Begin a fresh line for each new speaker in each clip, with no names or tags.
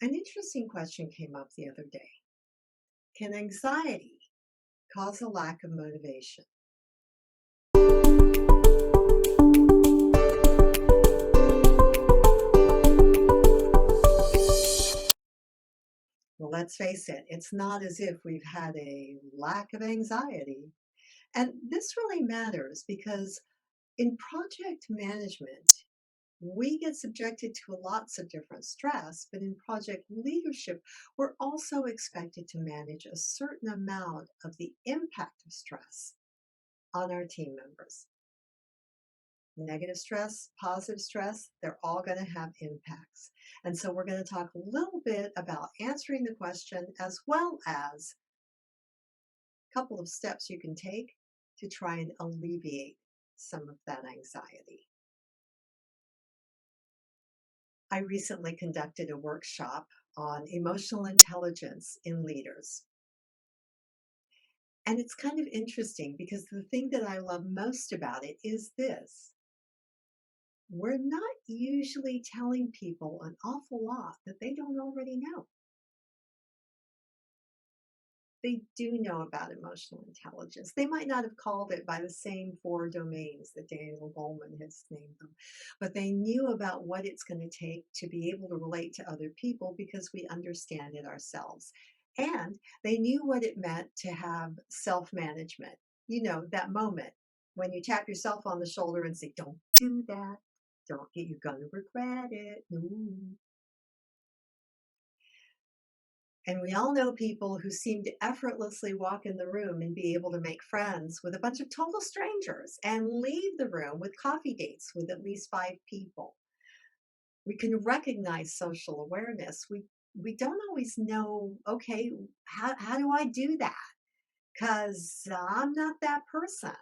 An interesting question came up the other day. Can anxiety cause a lack of motivation? Well, let's face it, it's not as if we've had a lack of anxiety. And this really matters because in project management, we get subjected to lots of different stress, but in project leadership, we're also expected to manage a certain amount of the impact of stress on our team members. Negative stress, positive stress, they're all going to have impacts. And so we're going to talk a little bit about answering the question as well as a couple of steps you can take to try and alleviate some of that anxiety. I recently conducted a workshop on emotional intelligence in leaders. And it's kind of interesting because the thing that I love most about it is this. We're not usually telling people an awful lot that they don't already know. They do know about emotional intelligence. They might not have called it by the same four domains that Daniel Goleman has named them, but they knew about what it's going to take to be able to relate to other people because we understand it ourselves. And they knew what it meant to have self-management. You know, that moment when you tap yourself on the shoulder and say, don't do that. Don't get, you're going to regret it. Ooh. And we all know people who seem to effortlessly walk in the room and be able to make friends with a bunch of total strangers and leave the room with coffee dates with at least five people. We can recognize social awareness. We don't always know, okay, how do I do that? Because I'm not that person.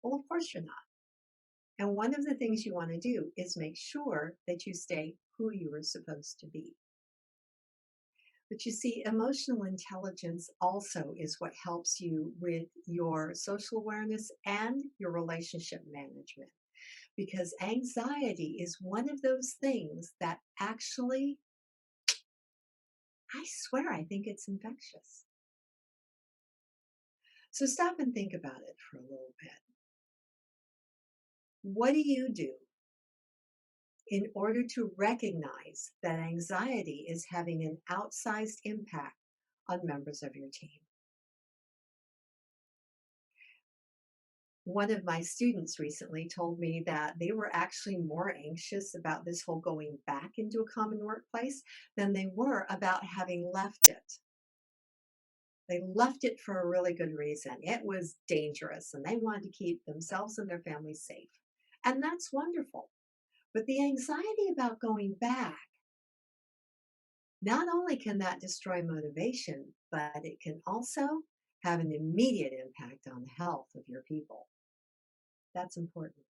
Well, of course you're not. And one of the things you want to do is make sure that you stay who you are supposed to be. But you see, emotional intelligence also is what helps you with your social awareness and your relationship management. Because anxiety is one of those things that actually, I swear, I think it's infectious. So stop and think about it for a little bit. What do you do in order to recognize that anxiety is having an outsized impact on members of your team? One of my students recently told me that they were actually more anxious about this whole going back into a common workplace than they were about having left it. They left it for a really good reason. It was dangerous and they wanted to keep themselves and their families safe. And that's wonderful. But the anxiety about going back, not only can that destroy motivation, but it can also have an immediate impact on the health of your people. That's important.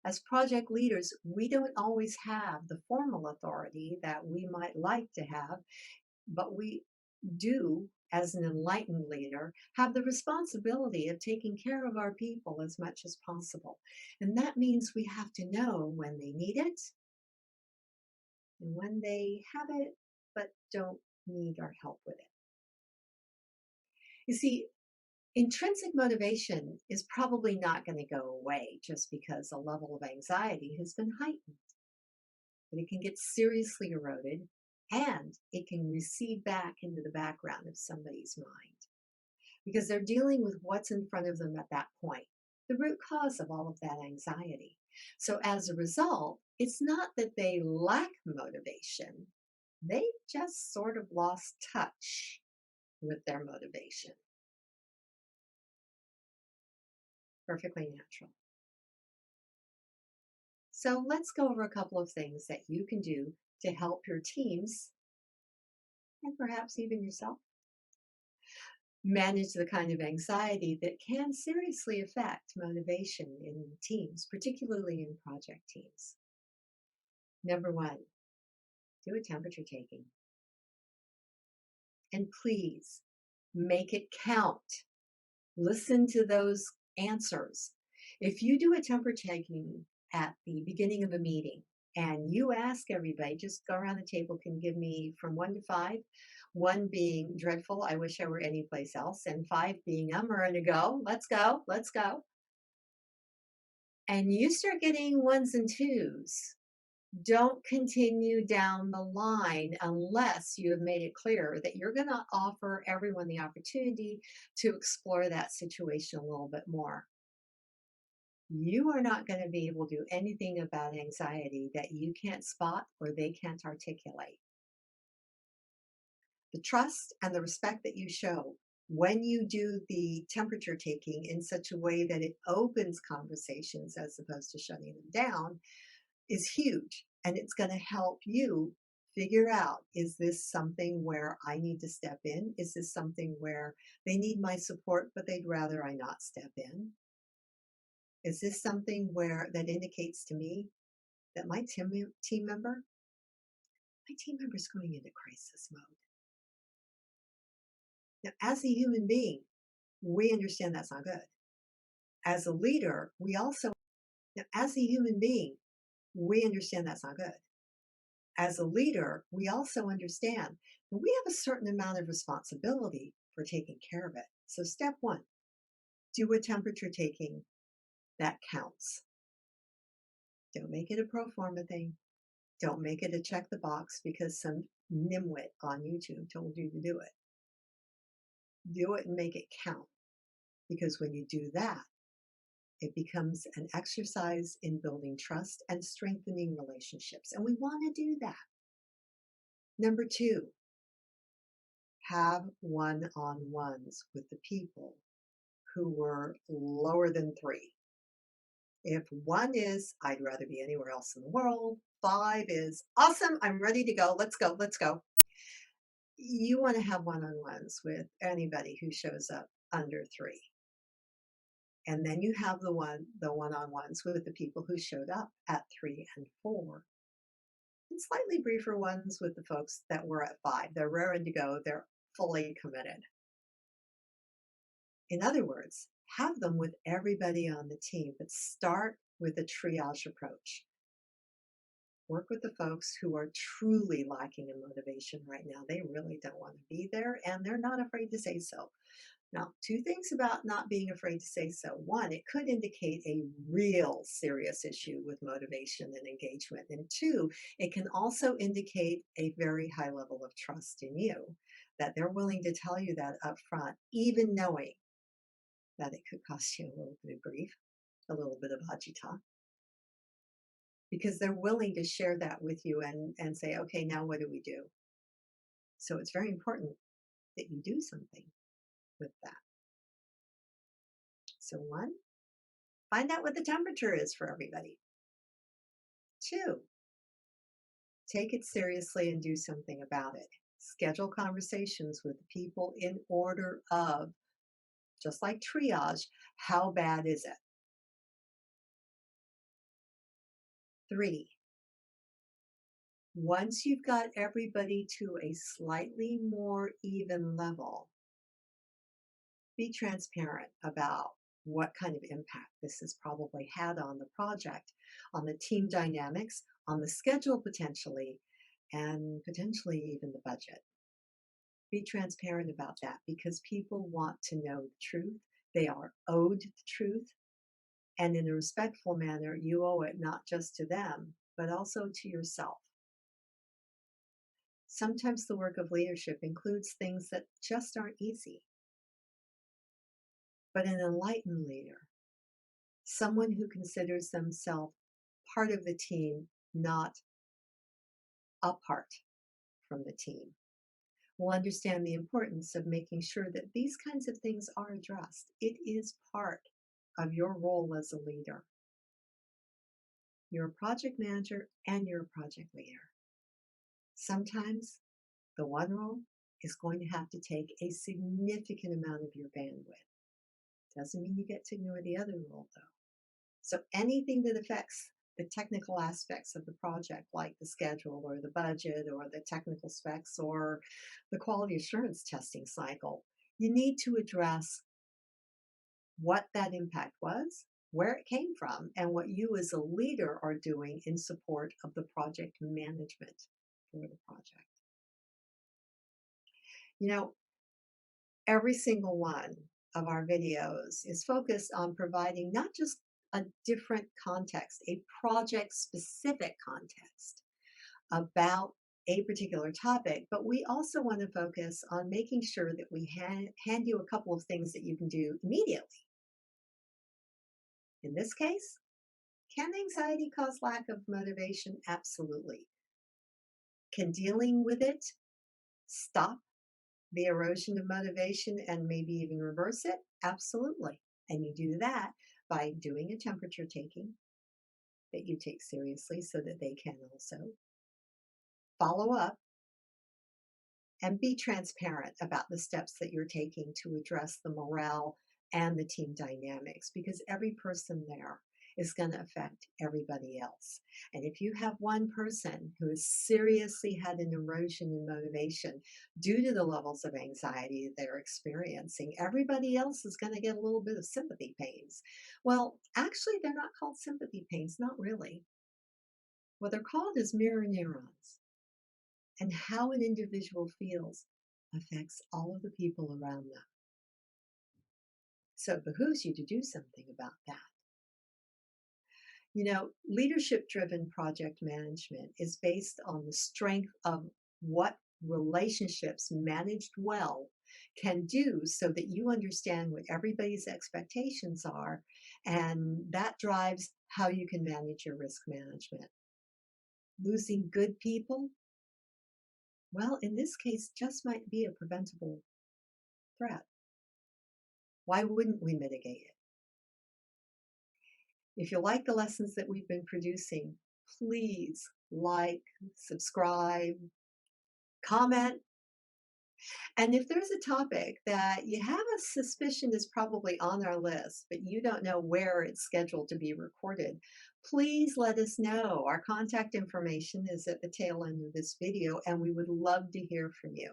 As project leaders, we don't always have the formal authority that we might like to have, but we do, as an enlightened leader, have the responsibility of taking care of our people as much as possible. And that means we have to know when they need it and when they have it, but don't need our help with it. You see, intrinsic motivation is probably not going to go away just because a level of anxiety has been heightened. But it can get seriously eroded and it can recede back into the background of somebody's mind because they're dealing with what's in front of them at that point, the root cause of all of that anxiety. So as a result, it's not that they lack motivation, they just sort of lost touch with their motivation. Perfectly natural. So let's go over a couple of things that you can do to help your teams and perhaps even yourself manage the kind of anxiety that can seriously affect motivation in teams, particularly in project teams. Number one, do a temperature taking. And please make it count. Listen to those answers. If you do a temperature taking at the beginning of a meeting and you ask everybody, just go around the table, can give me from 1 to 5, 1 being dreadful, I wish I were anyplace else, and 5 being I'm ready to go, let's go. And you start getting 1s and 2s. Don't continue down the line unless you have made it clear that you're going to offer everyone the opportunity to explore that situation a little bit more. You are not going to be able to do anything about anxiety that you can't spot or they can't articulate. The trust and the respect that you show when you do the temperature taking in such a way that it opens conversations as opposed to shutting them down is huge. And it's going to help you figure out, is this something where I need to step in? Is this something where they need my support, but they'd rather I not step in? Is this something where that indicates to me that my team member is going into crisis mode? Now, as a human being, we understand that's not good. As a leader, as a human being, we understand that's not good. As a leader, we also understand that we have a certain amount of responsibility for taking care of it. So, step 1, do a temperature taking that counts. Don't make it a pro forma thing. Don't make it a check the box because some nimwit on YouTube told you to do it. Do it and make it count. Because when you do that, it becomes an exercise in building trust and strengthening relationships. And we want to do that. Number 2, have one-on-ones with the people who were lower than 3. If 1 is, I'd rather be anywhere else in the world, 5 is, awesome, I'm ready to go, let's go, let's go. You want to have one-on-ones with anybody who shows up under 3. And then you have the one-on-ones with the people who showed up at 3 and 4. And slightly briefer ones with the folks that were at 5. They're raring to go, they're fully committed. In other words, have them with everybody on the team, but start with a triage approach. Work with the folks who are truly lacking in motivation right now. They really don't want to be there, and they're not afraid to say so. Now, 2 things about not being afraid to say so. 1, it could indicate a real serious issue with motivation and engagement. And 2, it can also indicate a very high level of trust in you, that they're willing to tell you that up front, even knowing that it could cost you a little bit of grief, a little bit of agita, because they're willing to share that with you and say, okay, now what do we do? So it's very important that you do something with that. So 1, find out what the temperature is for everybody. 2, take it seriously and do something about it. Schedule conversations with people in order of, just like triage, how bad is it? 3, once you've got everybody to a slightly more even level, be transparent about what kind of impact this has probably had on the project, on the team dynamics, on the schedule potentially, and potentially even the budget. Be transparent about that because people want to know the truth. They are owed the truth. And in a respectful manner, you owe it not just to them, but also to yourself. Sometimes the work of leadership includes things that just aren't easy. But an enlightened leader, someone who considers themselves part of the team, not apart from the team, will understand the importance of making sure that these kinds of things are addressed. It is part of your role as a leader. You're a project manager and you're a project leader. Sometimes the one role is going to have to take a significant amount of your bandwidth. Doesn't mean you get to ignore the other role, though. So anything that affects the technical aspects of the project, like the schedule or the budget or the technical specs or the quality assurance testing cycle, you need to address what that impact was where it came from, and what you as a leader are doing in support of the project management for the project. You know, every single one of our videos is focused on providing not just a different context, a project specific context about a particular topic, but we also want to focus on making sure that we hand you a couple of things that you can do immediately. In this case, can anxiety cause lack of motivation? Absolutely. Can dealing with it stop the erosion of motivation and maybe even reverse it? Absolutely. And you do that by doing a temperature taking that you take seriously so that they can also follow up and be transparent about the steps that you're taking to address the morale and the team dynamics, because every person there is going to affect everybody else. And if you have one person who has seriously had an erosion in motivation due to the levels of anxiety they're experiencing, everybody else is going to get a little bit of sympathy pains. Well, actually, they're not called sympathy pains, not really. What they're called is mirror neurons. And how an individual feels affects all of the people around them. So it behooves you to do something about that. You know, leadership driven project management is based on the strength of what relationships managed well can do so that you understand what everybody's expectations are, and that drives how you can manage your risk management. Losing good people, well, in this case, just might be a preventable threat. Why wouldn't we mitigate it? If you like the lessons that we've been producing, please like, subscribe, comment. And if there's a topic that you have a suspicion is probably on our list, but you don't know where it's scheduled to be recorded, please let us know. Our contact information is at the tail end of this video, and we would love to hear from you.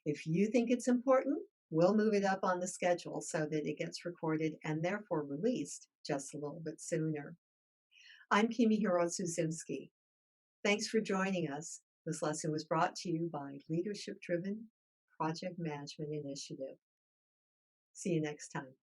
If you think it's important, we'll move it up on the schedule so that it gets recorded and therefore released just a little bit sooner. I'm Kimi Hirotsuzuki. Thanks for joining us. This lesson was brought to you by Leadership Driven Project Management Initiative. See you next time.